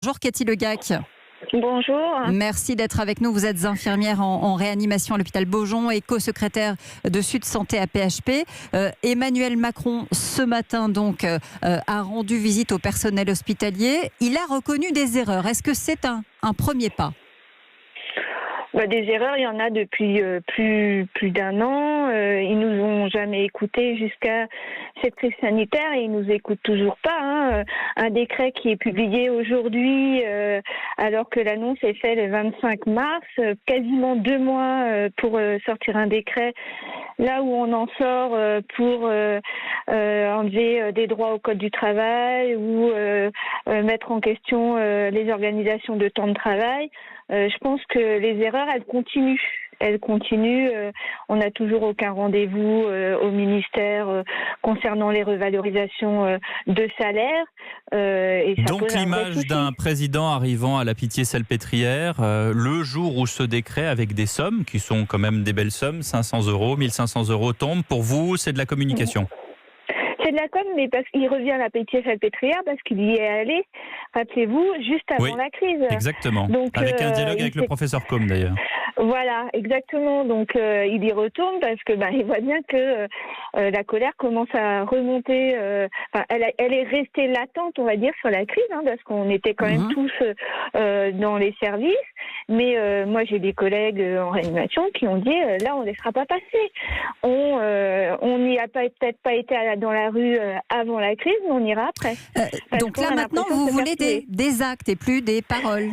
Bonjour Cathy Legac. Bonjour. Merci d'être avec nous. Vous êtes infirmière en réanimation à l'hôpital Beaujon et co-secrétaire de Sud Santé à PHP. Emmanuel Macron, ce matin, donc, a rendu visite au personnel hospitalier. Il a reconnu des erreurs. Est-ce que c'est un premier pas ? Des erreurs, il y en a depuis plus d'un an. Ils nous ont jamais écoutés jusqu'à cette crise sanitaire et ils nous écoutent toujours pas. Un décret qui est publié aujourd'hui, alors que l'annonce est faite le 25 mars, quasiment 2 mois pour sortir un décret. Là où on en sort pour enlever des droits au code du travail ou mettre en question les organisations de temps de travail. Je pense que les erreurs, elles continuent. On n'a toujours aucun rendez-vous au ministère concernant les revalorisations de salaire. Donc l'image d'un président arrivant à la Pitié-Salpêtrière, le jour où ce décret avec des sommes, qui sont quand même des belles sommes, 500 €, 1500 € tombe, pour vous, c'est de la communication ? C'est de la com, mais parce qu'il revient à la Pitié-Salpêtrière, parce qu'il y est allé, rappelez-vous, juste avant la crise. Exactement. Donc, avec un dialogue avec le professeur Combe, d'ailleurs. Voilà, exactement. Donc, il y retourne parce que il voit bien que la colère commence à remonter. Elle est restée latente, on va dire, sur la crise, parce qu'on était quand même tous dans les services. Mais moi, j'ai des collègues en réanimation qui ont dit là, on ne laissera pas passer. On n'y a peut-être pas été dans la rue avant la crise, mais on ira après. Donc là, maintenant, vous voulez des actes et plus des paroles.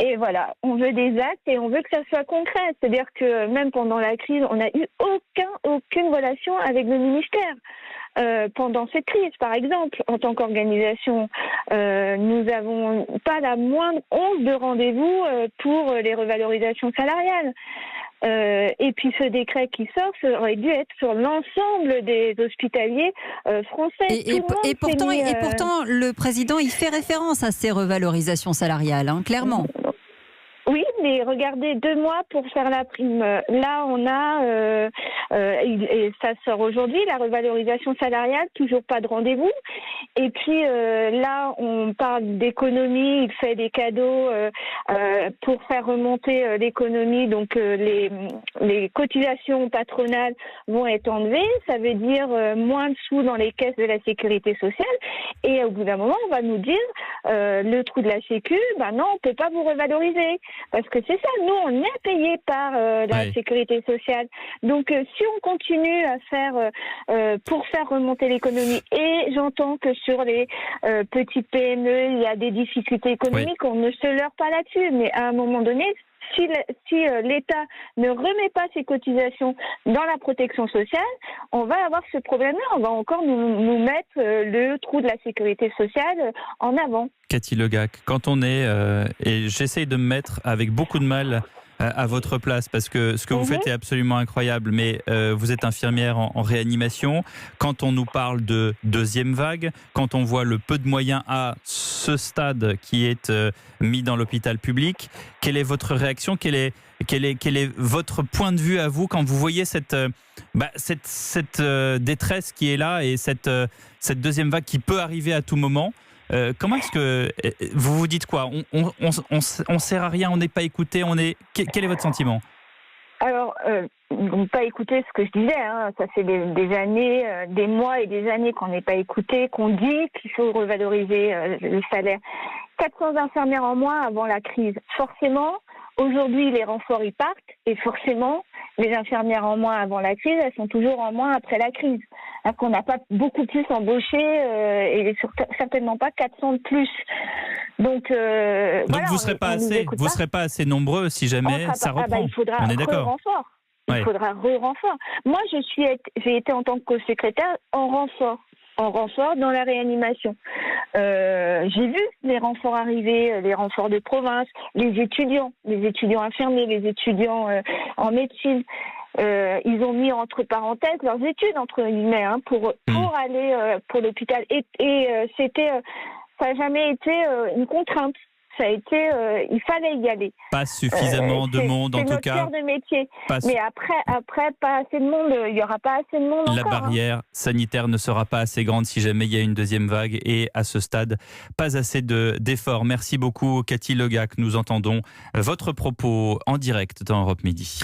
Et voilà, on veut des actes et on veut que ça soit concret. C'est-à-dire que même pendant la crise, on n'a eu aucune relation avec le ministère. Pendant cette crise, par exemple, en tant qu'organisation, nous n'avons pas la moindre once de rendez-vous pour les revalorisations salariales. Et puis ce décret qui sort, ça aurait dû être sur l'ensemble des hospitaliers français. Et pourtant, le président, il fait référence à ces revalorisations salariales, clairement. Oui, mais regardez, 2 mois pour faire la prime. Là, on a, et ça sort aujourd'hui, la revalorisation salariale, toujours pas de rendez-vous. Et puis là, on parle d'économie, il fait des cadeaux pour faire remonter l'économie. Donc les cotisations patronales vont être enlevées. Ça veut dire moins de sous dans les caisses de la sécurité sociale. Et au bout d'un moment, on va nous dire le trou de la sécu, non, on peut pas vous revaloriser. Parce que c'est ça, nous on est payé par la sécurité sociale. Donc si on continue à faire pour faire remonter l'économie, et j'entends que sur les petites PME il y a des difficultés économiques, on ne se leurre pas là-dessus, mais à un moment donné, si l'État ne remet pas ses cotisations dans la protection sociale, on va avoir ce problème-là. On va encore nous mettre le trou de la sécurité sociale en avant. Cathy Legac, quand on est, et j'essaye de me mettre avec beaucoup de mal à votre place, parce que ce que vous faites est absolument incroyable, mais vous êtes infirmière en réanimation. Quand on nous parle de deuxième vague, quand on voit le peu de moyens à ce stade qui est mis dans l'hôpital public, quelle est votre réaction ? Quel est votre point de vue à vous quand vous voyez cette détresse qui est là et cette deuxième vague qui peut arriver à tout moment ? Comment est-ce que vous vous dites quoi ? On sert à rien, on n'est pas écouté, quel est votre sentiment ? Alors, pas écouter ce que je disais, ça fait des années, des mois et des années qu'on n'est pas écouté, qu'on dit qu'il faut revaloriser le salaire. 400 infirmières en moins avant la crise. Forcément, aujourd'hui, les renforts, ils partent, et forcément, les infirmières en moins avant la crise, elles sont toujours en moins après la crise. Alors qu'on n'a pas beaucoup plus embauché, et certainement pas 400 de plus. Donc vous ne serez pas assez nombreux si jamais ça reprend. Il faudra on est d'accord. renfort. Il faudra renfort. Moi, j'ai été en tant que co-secrétaire en renfort dans la réanimation. J'ai vu les renforts arriver, les renforts de province, les étudiants infirmiers, les étudiants en médecine. Ils ont mis entre parenthèses leurs études, entre guillemets, pour aller pour l'hôpital. Et c'était, ça n'a jamais été une contrainte. ça a été, il fallait y aller. Pas suffisamment de monde en tout cas. C'est notre cœur de métier. Pas Mais après, pas assez de monde. Il n'y aura pas assez de monde La encore. barrière sanitaire ne sera pas assez grande si jamais il y a une deuxième vague et à ce stade, pas assez d'efforts. Merci beaucoup Cathy Legac. Nous entendons votre propos en direct dans Europe Midi.